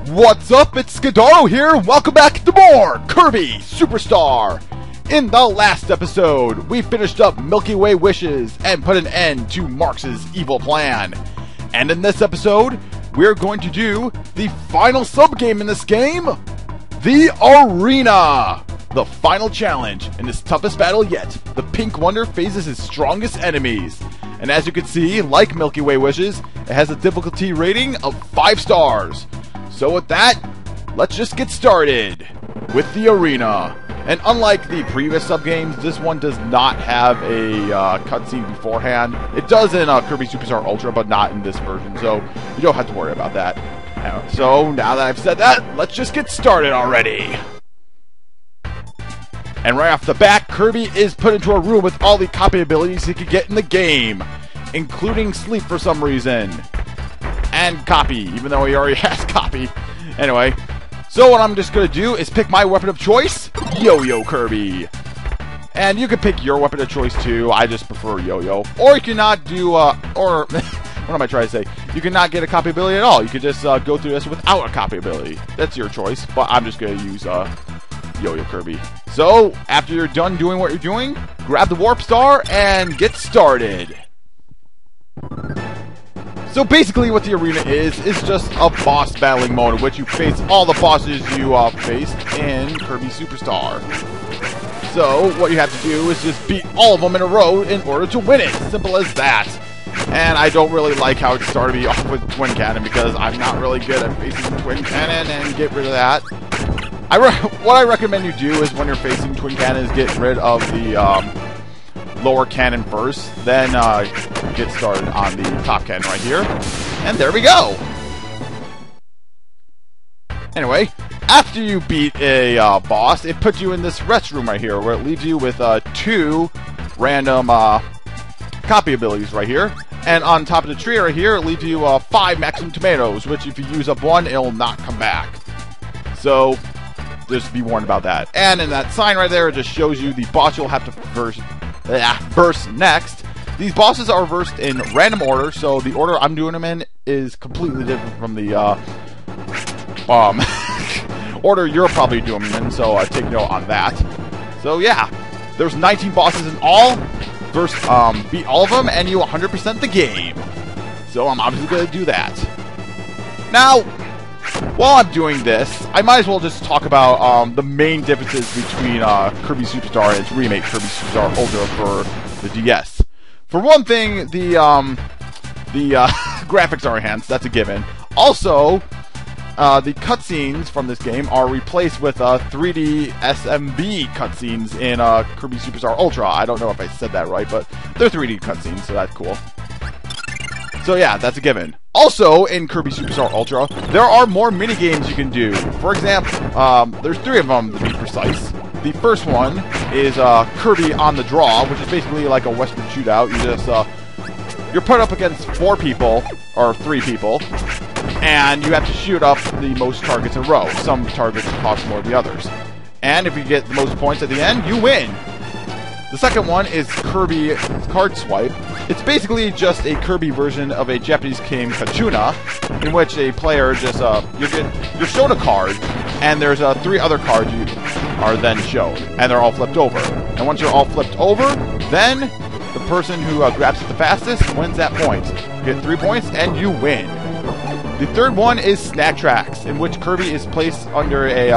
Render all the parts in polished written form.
What's up? It's Skidaro here. Welcome back to more Kirby Superstar. In the last episode, we finished up Milky Way wishes and put an end to Marx's evil plan. And in this episode, we're going to do the final sub-game in this game, the Arena. The final challenge in his toughest battle yet. The Pink Wonder faces his strongest enemies. And as you can see, like Milky Way wishes, it has a difficulty rating of 5 stars. So with that, let's just get started with the Arena. And unlike the previous sub-games, this one does not have a cutscene beforehand. It does in Kirby Superstar Ultra, but not in this version, so you don't have to worry about that. So now that I've said that, let's just get started already. And right off the bat, Kirby is put into a room with all the copy abilities he could get in the game, including sleep for some reason. And copy, even though he already has copy. Anyway, so what I'm just going to do is pick my weapon of choice, Yo-Yo Kirby. And you can pick your weapon of choice too, I just prefer Yo-Yo. Or you cannot do, what am I trying to say? You cannot get a copy ability at all. You could just go through this without a copy ability. That's your choice, but I'm just going to use Yo-Yo Kirby. So, after you're done doing what you're doing, grab the Warp Star and get started. So basically what the arena is just a boss battling mode in which you face all the bosses you faced in Kirby Superstar. So what you have to do is just beat all of them in a row in order to win it. Simple as that. And I don't really like how it started me off with Twin Cannon because I'm not really good at facing Twin Cannon, and get rid of that. What I recommend you do is when you're facing Twin Cannon is get rid of the lower cannon first, then get started on the top cannon right here. And there we go! Anyway, after you beat a boss, it puts you in this rest room right here, where it leaves you with 2 random copy abilities right here. And on top of the tree right here, it leaves you 5 maximum tomatoes, which if you use up 1, it'll not come back. So, just be warned about that. And in that sign right there, it just shows you the boss you'll have to verse next. These bosses are versed in random order, so the order I'm doing them in is completely different from the order you're probably doing them in, so take note on that. So yeah, there's 19 bosses in all. First, beat all of them, and you 100% the game. So I'm obviously going to do that. Now, while I'm doing this, I might as well just talk about the main differences between Kirby Superstar and its remake, Kirby Superstar Ultra for the DS. For one thing, the graphics are enhanced, that's a given. Also, the cutscenes from this game are replaced with 3D SMB cutscenes in Kirby Superstar Ultra. I don't know if I said that right, but they're 3D cutscenes, so that's cool. So yeah, that's a given. Also, in Kirby Superstar Ultra, there are more mini-games you can do. For example, there's 3 of them to be precise. The first one is Kirby on the Draw, which is basically like a Western shootout. You just, you're put up against 4 people, or 3 people, and you have to shoot up the most targets in a row. Some targets cost more than the others. And if you get the most points at the end, you win. The second one is Kirby Card Swipe. It's basically just a Kirby version of a Japanese game Kachuna, in which a player just you're shown a card, and there's 3 other cards you are then shown, and they're all flipped over. And once you're all flipped over, then the person who grabs it the fastest wins that point. You get 3 points, and you win. The third one is Snack Tracks, in which Kirby is placed under a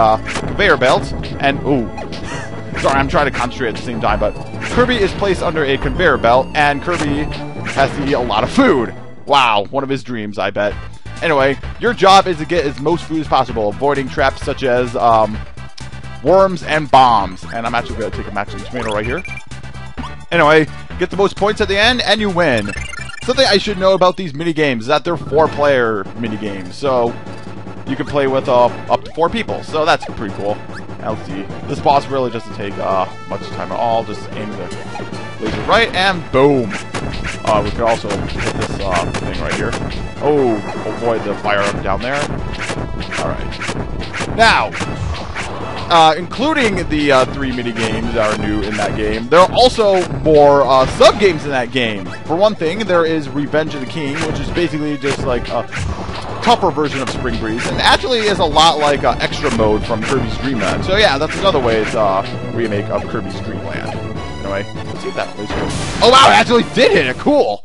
conveyor belt, and sorry, I'm trying to concentrate at the same time, but Kirby is placed under a conveyor belt, and Kirby has to eat a lot of food. Wow, one of his dreams, I bet. Anyway, your job is to get as most food as possible, avoiding traps such as worms and bombs. And I'm actually going to take a maximum tomato right here. Anyway, get the most points at the end, and you win. Something I should know about these mini-games is that they're 4-player mini-games, so you can play with up to 4 people, so that's pretty cool. Now, let's see. This boss really doesn't take much time at all. Just aim the laser right, and boom! We could also hit this thing right here. Oh, avoid the fire up down there. Alright. Now, including the 3 mini-games that are new in that game, there are also more sub-games in that game. For one thing, there is Revenge of the King, which is basically just like tougher version of Spring Breeze, and actually is a lot like Extra Mode from Kirby's Dream Land. So yeah, that's another way it's a remake of Kirby's Dream Land. Anyway, let's see if that plays good. Oh wow, it actually did hit it! Cool!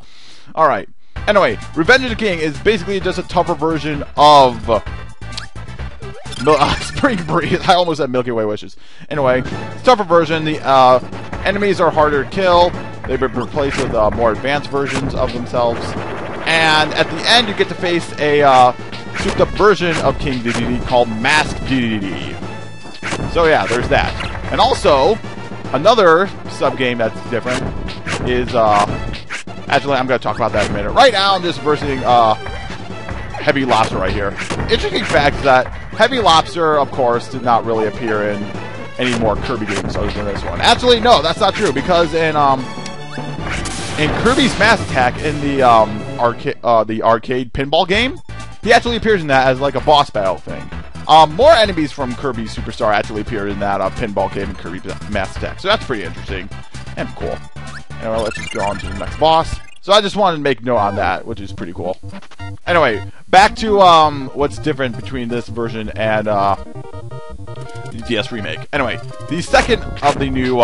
Alright. Anyway, Revenge of the King is basically just a tougher version of Spring Breeze. I almost said Milky Way Wishes. Anyway, it's a tougher version. The enemies are harder to kill. They've been replaced with more advanced versions of themselves. And at the end, you get to face a souped-up version of King DDD called Mask DDD. So yeah, there's that. And also, another sub-game that's different is, actually, I'm going to talk about that in a minute. Right now, I'm just versing Heavy Lobster right here. Interesting fact is that Heavy Lobster, of course, did not really appear in any more Kirby games other than this one. Actually, no, that's not true, because in Kirby's Mass Attack, in the arcade pinball game, he actually appears in that as like a boss battle thing. More enemies from Kirby Superstar actually appeared in that pinball game in Kirby Mass Attack, so that's pretty interesting and cool. Anyway, let's just go on to the next boss. So I just wanted to make note on that, which is pretty cool. Anyway, back to what's different between this version and the DS remake. Anyway, the second of the new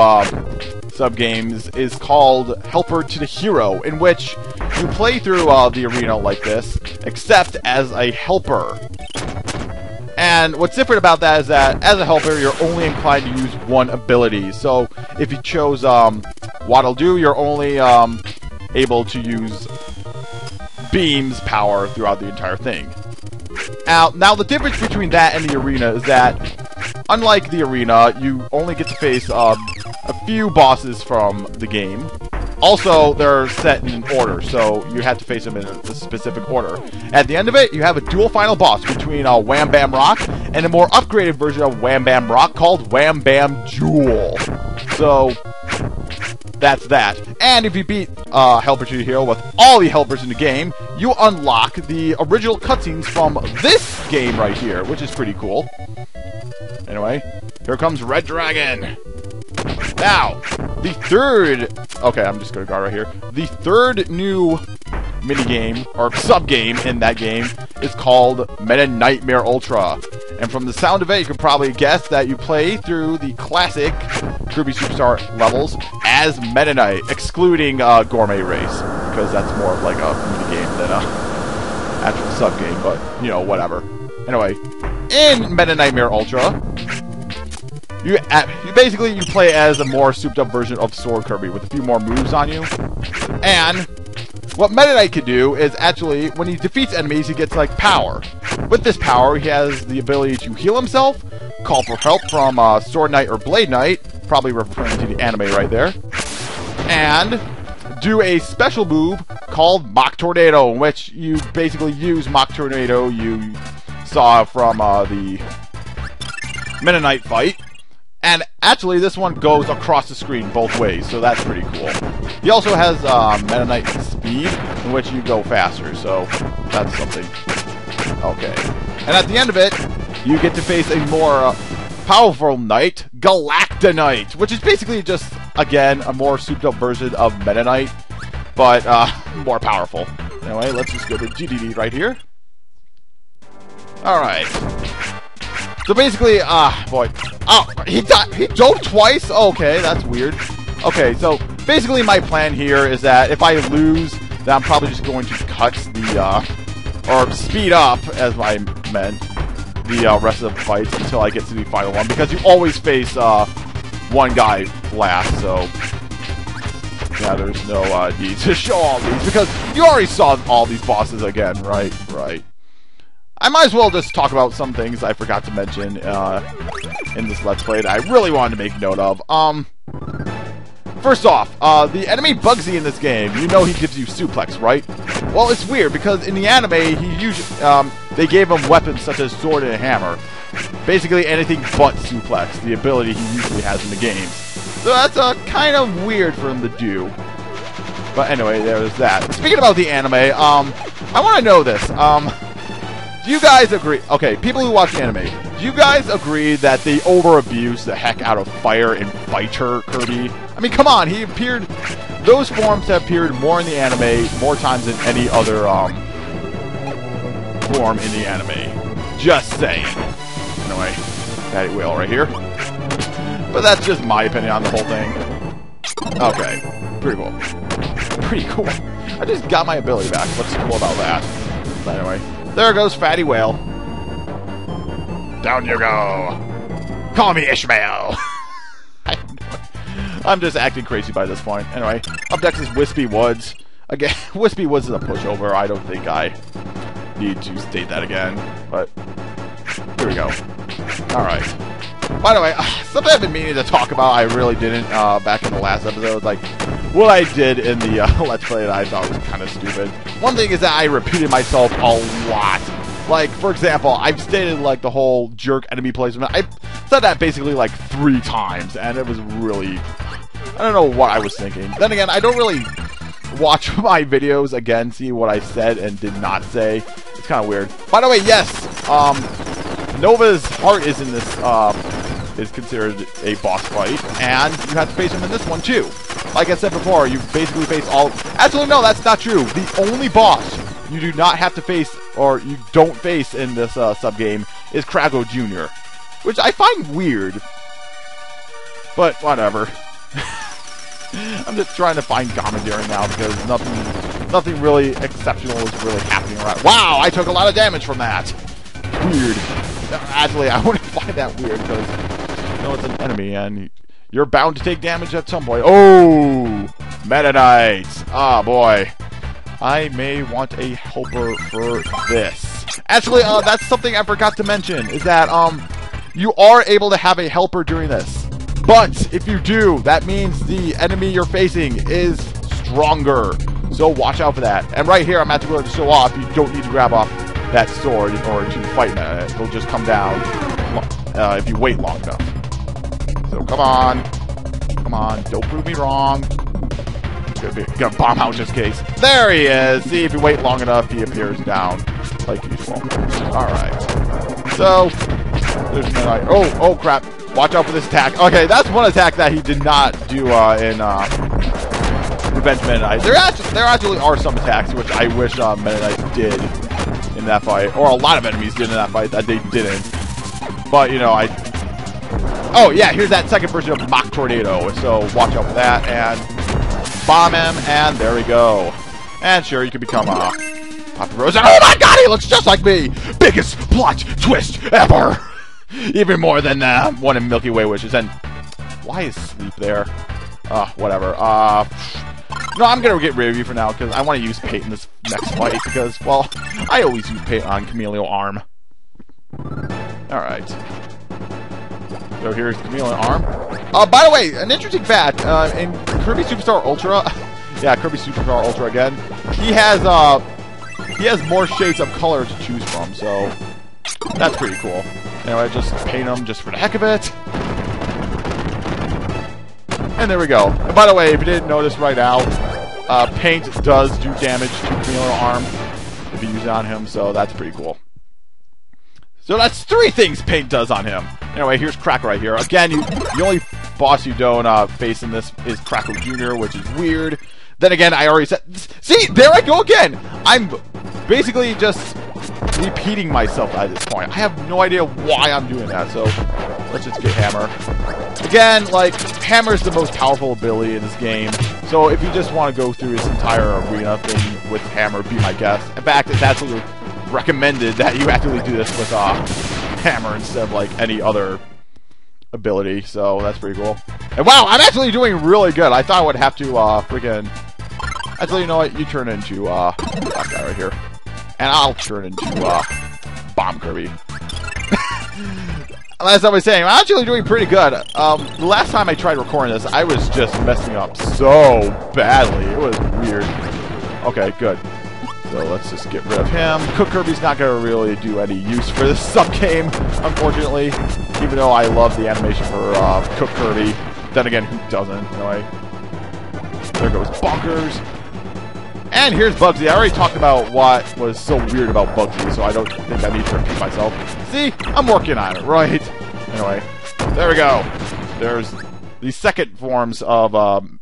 sub-games is called Helper to the Hero, in which you play through the arena like this, except as a helper. And what's different about that is that, as a helper, you're only inclined to use one ability. So, if you chose Waddle Doo, you're only able to use Beam's power throughout the entire thing. Now, the difference between that and the arena is that, unlike the arena, you only get to face a few bosses from the game. Also, they're set in an order, so you have to face them in a specific order. At the end of it, you have a dual final boss between Wham Bam Rock and a more upgraded version of Wham Bam Rock called Wham Bam Jewel. So, that's that. And if you beat Helper to the Hero with all the helpers in the game, you unlock the original cutscenes from this game right here, which is pretty cool. Anyway, here comes Red Dragon. Now, the third... Okay, I'm just going to go right here. The third new minigame, or sub-game in that game, is called Meta Nightmare Ultra. And from the sound of it, you can probably guess that you play through the classic Kirby Superstar levels as Meta Knight, excluding Gourmet Race, because that's more of like a minigame than a actual sub-game, but, you know, whatever. Anyway, in Meta Nightmare Ultra, you basically play as a more souped-up version of Sword Kirby with a few more moves on you. And what Meta Knight can do is actually, when he defeats enemies, he gets like power. With this power, he has the ability to heal himself, call for help from Sword Knight or Blade Knight, probably referring to the anime right there, and do a special move called Mach Tornado, in which you basically use Mach Tornado you saw from the Meta Knight fight. And actually, this one goes across the screen both ways, so that's pretty cool. He also has Meta Knight Speed, in which you go faster, so that's something. Okay. And at the end of it, you get to face a more powerful knight, Galacta Knight, which is basically just, again, a more souped-up version of Meta Knight, but more powerful. Anyway, let's just go to GDD right here. Alright. So basically, boy. Oh, he dove twice? Okay, that's weird. Okay, so basically my plan here is that if I lose, then I'm probably just going to cut the, or speed up, as I meant, the rest of the fights until I get to the final one, because you always face one guy last, so yeah, there's no need to show all these, because you already saw all these bosses again, right? Right. I might as well just talk about some things I forgot to mention in this Let's Play that I really wanted to make note of. First off, the enemy Bugsy in this game, you know he gives you suplex, right? Well, it's weird, because in the anime, he usually, they gave him weapons such as sword and a hammer. Basically anything but suplex, the ability he usually has in the games. So that's kind of weird for him to do. But anyway, there's that. Speaking about the anime, I want to know this. Do you guys agree? Okay, people who watch anime, do you guys agree that they over-abuse the heck out of Fire and Fighter Kirby? I mean, come on, he appeared... Those forms have appeared more in the anime more times than any other form in the anime. Just saying. Anyway, Fatty Whale right here. But that's just my opinion on the whole thing. Okay, pretty cool. Pretty cool. I just got my ability back. What's cool about that? But anyway, there goes Fatty Whale. Down you go. Call me Ishmael. I'm just acting crazy by this point. Anyway, up next is Wispy Woods. Again, Wispy Woods is a pushover. I don't think I need to state that again. But here we go. Alright. By the way, something I've been meaning to talk about, I really didn't back in the last episode. Like, what I did in the Let's Play that I thought was kind of stupid. One thing is that I repeated myself a lot. Like, for example, I've stated, like, the whole jerk enemy placement. I said that basically, like, 3 times, and it was really... I don't know what I was thinking. Then again, I don't really watch my videos again, see what I said and did not say. It's kind of weird. By the way, yes, Nova's heart is in this, is considered a boss fight, and you have to face him in this one, too. Like I said before, you basically face all... Actually, no, that's not true. The only boss you do not have to face, or you don't face in this sub-game, is Krago Jr., which I find weird. But, whatever. I'm just trying to find commentary now, because nothing really exceptional is really happening around. Wow, I took a lot of damage from that! Weird. Actually, I wouldn't find that weird, because, you know, it's an enemy, and you're bound to take damage at some point. Oh! Meta Knight! Ah, boy. I may want a helper for this. Actually, that's something I forgot to mention, is that, you are able to have a helper during this. But, if you do, that means the enemy you're facing is stronger. So, watch out for that. And right here, I'm actually going to show off, you don't need to grab off that sword in order to fight it. It'll just come down if you wait long enough. So, come on. Come on, don't prove me wrong. Gonna bomb out just in case. There he is! See, if you wait long enough, he appears down. Like usual. Alright. So, there's no... Oh, crap. Watch out for this attack. Okay, that's one attack that he did not do in Revenge Meta Knight. There actually are some attacks which I wish Meta Knight did in that fight. Or a lot of enemies did in that fight that they didn't. But, you know, Oh, yeah, here's that second version of Mach Tornado. So, watch out for that, and... bomb him, and there we go. And sure, you can become Papa Rose. And oh my god, he looks just like me! Biggest plot twist ever! Even more than the one in Milky Way Wishes. And why is Sleep there? Whatever. No, I'm gonna get rid of you for now, because I want to use paint in this next fight, because, well, I always use paint on Chameleon Arm. Alright. So here's Chameleon Arm. By the way, an interesting fact, in Kirby Superstar Ultra, yeah, Kirby Superstar Ultra again, he has more shades of color to choose from, so that's pretty cool. Anyway, just paint him just for the heck of it. And there we go. And by the way, if you didn't notice right now, paint does do damage to Chameleon Arm if you use it on him, so that's pretty cool. So that's 3 things paint does on him. Anyway, here's Cracker right here. Again, the only boss you don't face in this is Cracker Jr., which is weird. Then again, I already said... See, there I go again! I'm basically just repeating myself at this point. I have no idea why I'm doing that, so let's just get Hammer. Again, like, Hammer is the most powerful ability in this game, so if you just want to go through this entire arena thing with Hammer, be my guest. In fact, it's absolutely recommended that you actually do this with Hammer instead of like any other ability, so that's pretty cool. And wow, I'm actually doing really good. I thought I would have to freaking... Actually, you know what? You turn into that guy right here, and I'll turn into Bomb Kirby. As I was saying, I'm actually doing pretty good. The last time I tried recording this, I was just messing up so badly. It was weird. Okay, good. So let's just get rid of him. Cook Kirby's not going to really do any use for this sub-game, unfortunately. Even though I love the animation for Cook Kirby. Then again, who doesn't? Anyway. There goes Bonkers. And here's Bugsy. I already talked about what was so weird about Bugsy, so I don't think I need to repeat myself. See? I'm working on it, right? Anyway. There we go. There's the second forms of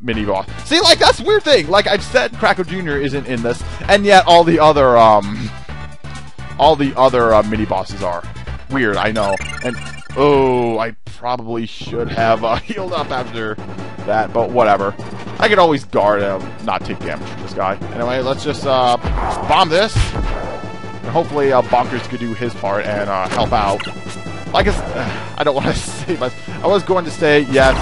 mini-boss. See, like, that's a weird thing. Like, I've said Cracker Jr. isn't in this, and yet all the other all the other mini bosses are. Weird, I know. And oh, I probably should have healed up after that, but whatever. I could always guard and not take damage from this guy. Anyway, let's just bomb this. And hopefully Bonkers could do his part and help out. I guess I don't want to say much. I was going to say yes.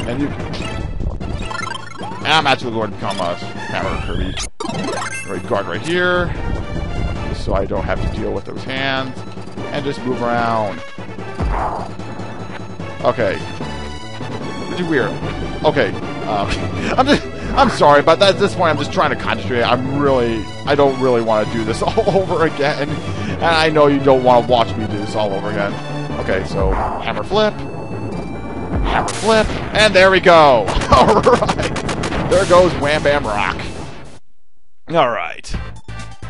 And I'm actually going to become a Hammer Kirby. Right, guard right here, just so I don't have to deal with those hands, and just move around. Okay. Pretty weird. Okay. I'm sorry, but at this point I'm just trying to concentrate. I don't really want to do this all over again. And I know you don't want to watch me do this all over again. Okay, so hammer flip, and there we go. Alright. There goes Wham Bam Rock. Alright.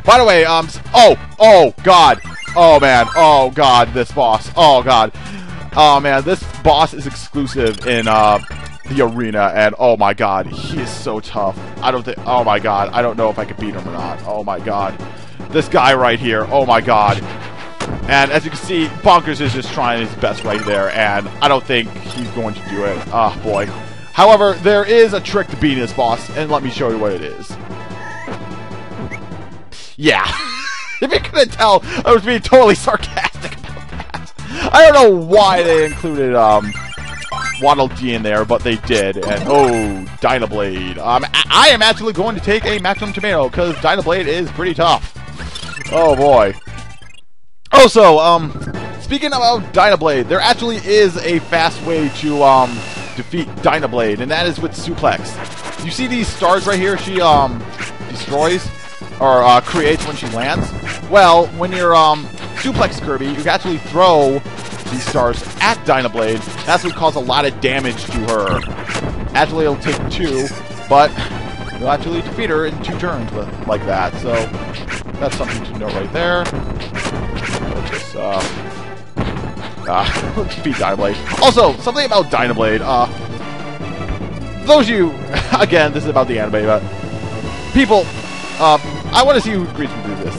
By the way, oh god. Oh man, oh god, this boss. Oh god. Oh man, this boss is exclusive in the arena, and oh my god, he is so tough. Oh my god, I don't know if I can beat him or not. Oh my god. This guy right here, oh my god. And as you can see, Bonkers is just trying his best right there, and I don't think he's going to do it. Ah, boy. However, there is a trick to beating this boss, and let me show you what it is. Yeah. If you couldn't tell, I was being totally sarcastic about that. I don't know why they included Waddle Dee in there, but they did. And oh, Dynablade. I am actually going to take a Maximum Tomato because Dynablade is pretty tough. Oh boy. Also, speaking about Dynablade, there actually is a fast way to defeat Dynablade, and that is with suplex. You see these stars right here? She destroys or creates when she lands. Well, when you're suplex Kirby, you can actually throw these stars at Dynablade. That's what causes a lot of damage to her. Actually, it'll take 2, but you'll actually defeat her in 2 turns like that. So that's something to know right there. Let's just defeat Dynablade. Also, something about Dynablade. Those of you, again, this is about the anime, but people, I want to see who agrees with me this.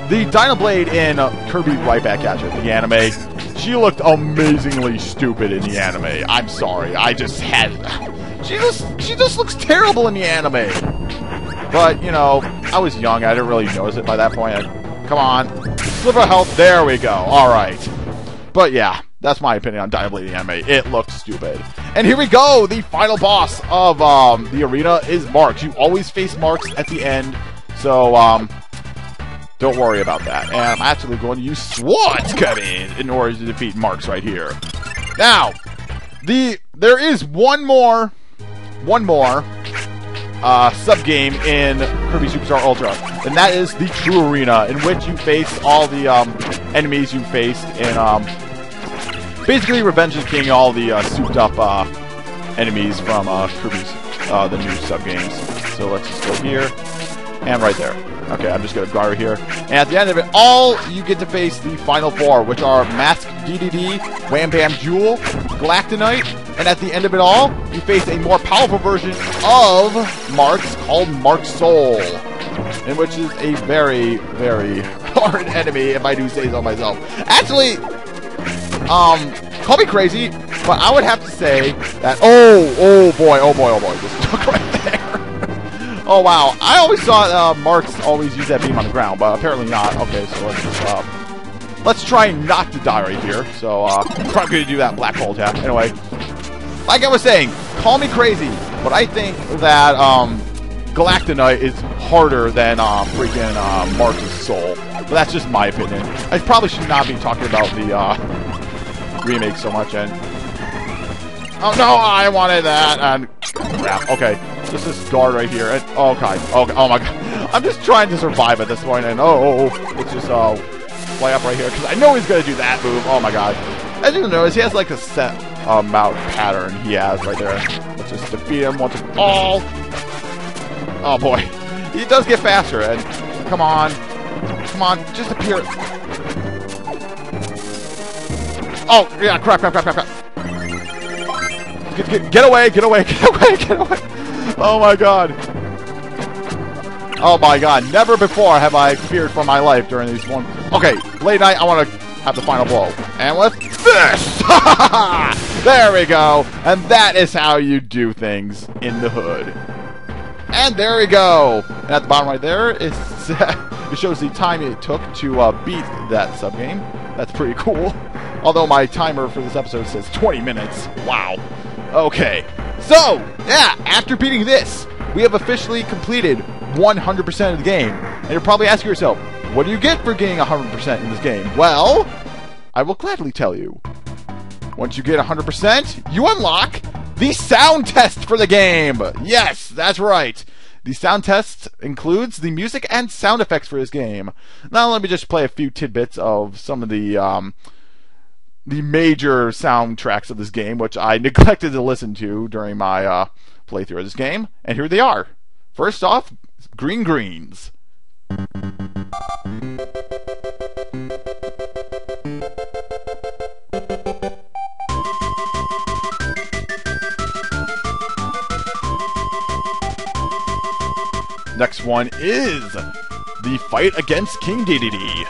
The Dynablade in Kirby Right Back at You, the anime, she looked amazingly stupid in the anime. I'm sorry, she just looks terrible in the anime. But, you know, I was young, I didn't really notice it by that point. Come on, sliver of health, there we go, alright. But yeah, that's my opinion on Dynablade in the anime. It looks stupid. And here we go, the final boss of the arena is Marks. You always face Marks at the end, so don't worry about that. And I'm actually going to use Swords Cutting in order to defeat Marks right here. Now, there is one more sub-game in Kirby Superstar Ultra, and that is the True Arena, in which you face all the enemies you faced in basically Revenge of the King, all the souped-up enemies from Kirby's the new sub-games. So let's just go here, and right there. Okay, I'm just going to guard here. And at the end of it all, you get to face the final 4, which are Mask DDD, Wham Bam Jewel, Galactonite, and at the end of it all, you face a more powerful version of Marks called Mark Soul, in which is a very, very hard enemy, if I do say so myself. Actually, call me crazy, but I would have to say that, oh boy, this took right there. Oh wow, I always thought Marks always use that beam on the ground, but apparently not. Okay, so let's just, let's try not to die right here. So, I'm probably going to do that black hole tap. Anyway, like I was saying, call me crazy, but I think that Galactonite is harder than freaking Marks' Soul. But that's just my opinion. I probably should not be talking about the remake so much. And oh no, I wanted that. And crap. Okay. Just this guard right here. And, okay. Oh my god. I'm just trying to survive at this point. And let's just fly up right here. Because I know he's going to do that move. Oh my god. As you can notice, he has like a set amount pattern he has right there. Let's just defeat him once and all. Oh boy. He does get faster. And come on. Come on. Just appear. Oh, yeah. Crap. Get away. Oh my god. Oh my god, never before have I feared for my life during these one. Okay, late night, I want to have the final blow. And with this! There we go! And that is how you do things in the hood. And there we go! And at the bottom right there, it shows the time it took to beat that subgame. That's pretty cool. Although my timer for this episode says 20 minutes. Wow. Okay. So, yeah, after beating this, we have officially completed 100% of the game. And you're probably asking yourself, what do you get for getting 100% in this game? Well, I will gladly tell you. Once you get 100%, you unlock the sound test for the game. Yes, that's right. The sound test includes the music and sound effects for this game. Now let me just play a few tidbits of some of the major soundtracks of this game, which I neglected to listen to during my playthrough of this game. And here they are. First off, Green Greens. Next one is the fight against King Dedede.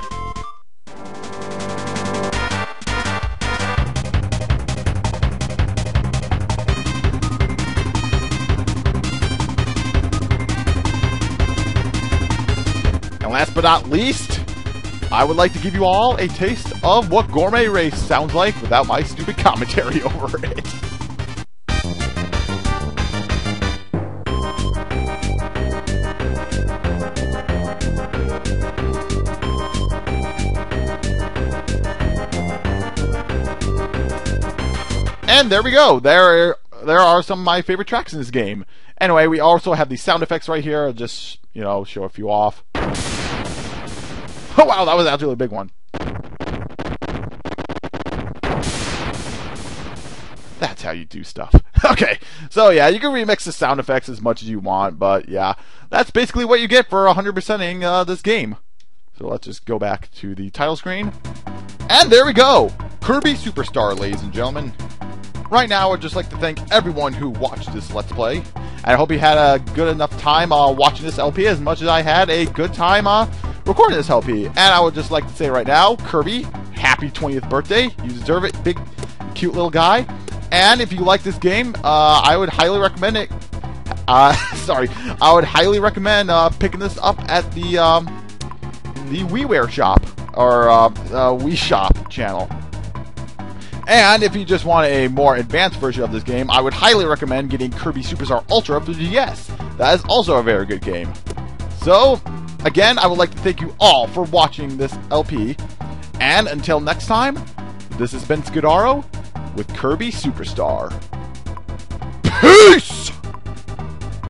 And last but not least, I would like to give you all a taste of what Gourmet Race sounds like without my stupid commentary over it. And there we go. There are some of my favorite tracks in this game. Anyway, we also have the sound effects right here. I'll just, show a few off. Oh wow, that was actually a big one. That's how you do stuff. Okay, so yeah, you can remix the sound effects as much as you want, but yeah, that's basically what you get for 100%ing this game. So let's just go back to the title screen. And there we go! Kirby Superstar, ladies and gentlemen. Right now, I'd just like to thank everyone who watched this Let's Play. And I hope you had a good enough time watching this LP as much as I had a good time recording this LP. And I would just like to say right now, Kirby, happy 20th birthday. You deserve it, big, cute little guy. And if you like this game, I would highly recommend it. I would highly recommend picking this up at the WiiWare shop, or Wii Shop channel. And if you just want a more advanced version of this game, I would highly recommend getting Kirby Superstar Ultra for the DS. That is also a very good game. So, again, I would like to thank you all for watching this LP. And until next time, this has been Skidaro with Kirby Superstar. Peace!